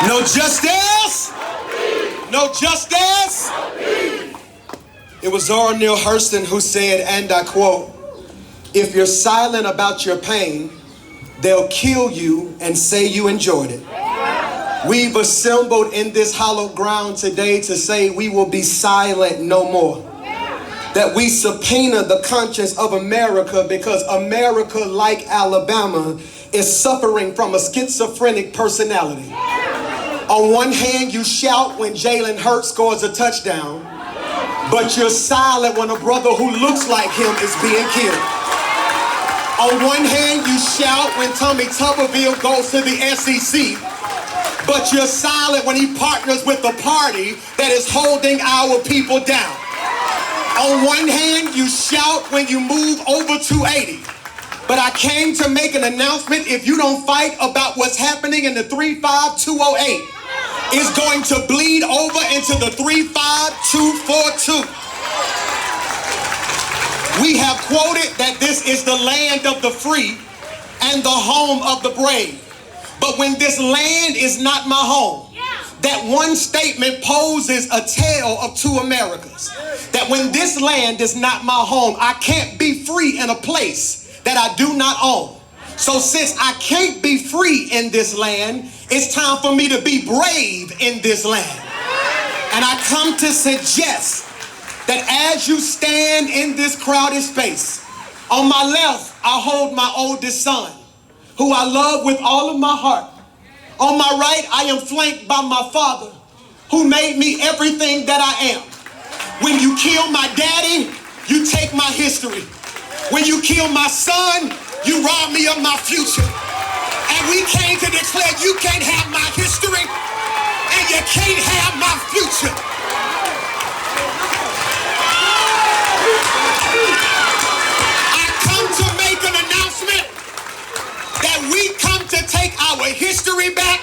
No justice. No justice. It was Zora Neale Hurston who said, and I quote, "If you're silent about your pain, they'll kill you and say you enjoyed it." We've assembled in this hallowed ground today to say we will be silent no more. That we subpoena the conscience of America because America, like Alabama, is suffering from a schizophrenic personality. On one hand, you shout when Jalen Hurts scores a touchdown, but you're silent when a brother who looks like him is being killed. On one hand, you shout when Tommy Tuberville goes to the SEC, but you're silent when he partners with the party that is holding our people down. On one hand, you shout when you move over 280. But I came to make an announcement. If you don't fight about what's happening in the 35208, it's going to bleed over into the 35242. We have quoted that this is the land of the free and the home of the brave. But when this land is not my home, that one statement poses a tale of two Americas. That when this land is not my home, I can't be free in a place that I do not own. So since I can't be free in this land, it's time for me to be brave in this land. And I come to suggest that as you stand in this crowded space, on my left, I hold my oldest son, who I love with all of my heart. On my right, I am flanked by my father, who made me everything that I am. When you kill my daddy, you take my history. When you kill my son, you rob me of my future. And we came to declare you can't have my history and you can't have my future. I come to make an announcement that we come to take our history back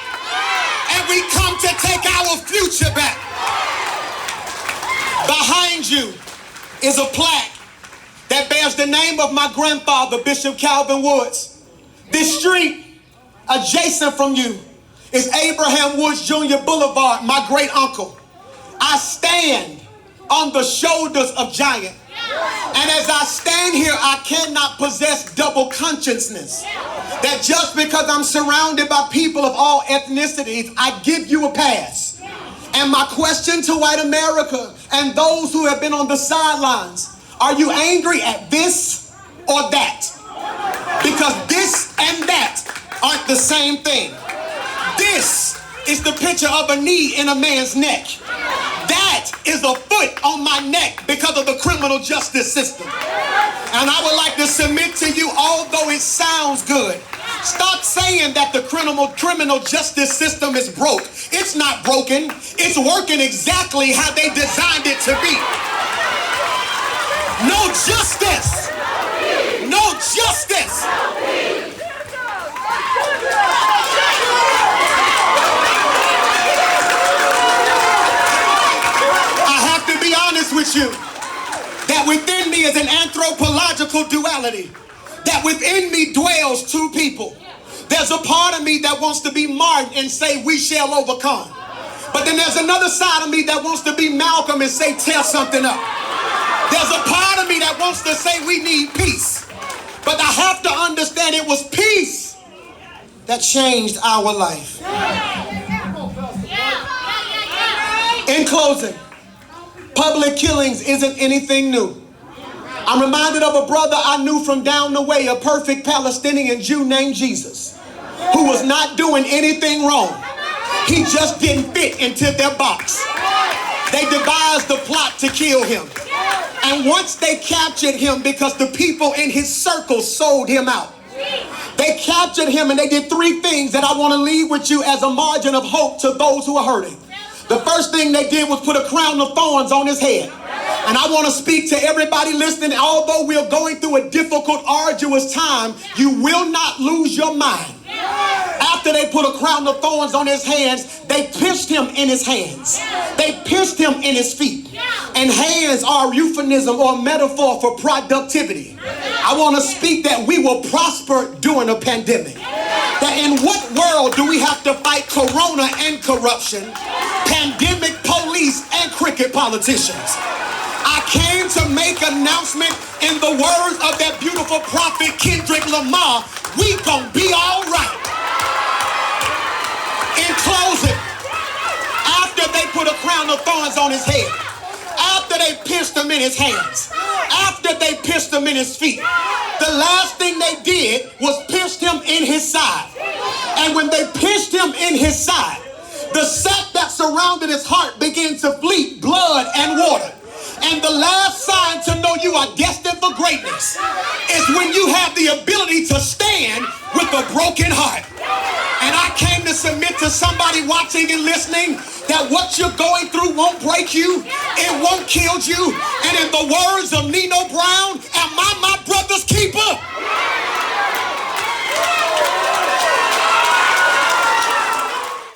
and we come to take our future back. Behind you is a plaque that bears the name of my grandfather, Bishop Calvin Woods. This street adjacent from you is Abraham Woods Jr. Boulevard, my great uncle. I stand on the shoulders of giants. And as I stand here, I cannot possess double consciousness. That just because I'm surrounded by people of all ethnicities, I give you a pass. And my question to white America and those who have been on the sidelines, are you angry at this or that? Because this and that aren't the same thing. This is the picture of a knee in a man's neck. That is a foot on my neck because of the criminal justice system. And I would like to submit to you, although it sounds good, stop saying that the criminal justice system is broke. It's not broken. It's working exactly how they designed it to be. No justice. No justice. I have to be honest with you that within me is an anthropological duality. That within me dwells two people. There's a part of me that wants to be Martin and say we shall overcome. But then there's another side of me that wants to be Malcolm and say tear something up. There's a part of me that wants to say we need peace. But I have to understand it was peace that changed our life. In closing, public killings isn't anything new. I'm reminded of a brother I knew from down the way, a perfect Palestinian Jew named Jesus, who was not doing anything wrong. He just didn't fit into their box. They devised the plot to kill him. And once they captured him, because the people in his circle sold him out, they captured him and they did three things that I want to leave with you as a margin of hope to those who are hurting. The first thing they did was put a crown of thorns on his head. And I want to speak to everybody listening. Although we're going through a difficult, arduous time, you will not lose your mind. After they put a crown of thorns on his hands, they pierced him in his hands. They pierced him in his feet. And hands are a euphemism or a metaphor for productivity. I want to speak that we will prosper during a pandemic. that in what world do we have to fight corona and corruption, pandemic police and cricket politicians? I came to make announcement in the words of that beautiful prophet Kendrick Lamar, we gon' be all right. In closing, after they put a crown of thorns on his head, after they pierced him in his hands, after they pierced him in his feet, the last thing they did was pierced him in his side. And when they pierced him in his side, the sac that surrounded his heart began to fleet blood and water. And the last sign to know you are destined for greatness is when you have the ability to stand with a broken heart. And I came to submit to somebody watching and listening that what you're going through won't break you, it won't kill you. And in the words of Nino Brown, am I my brother's keeper?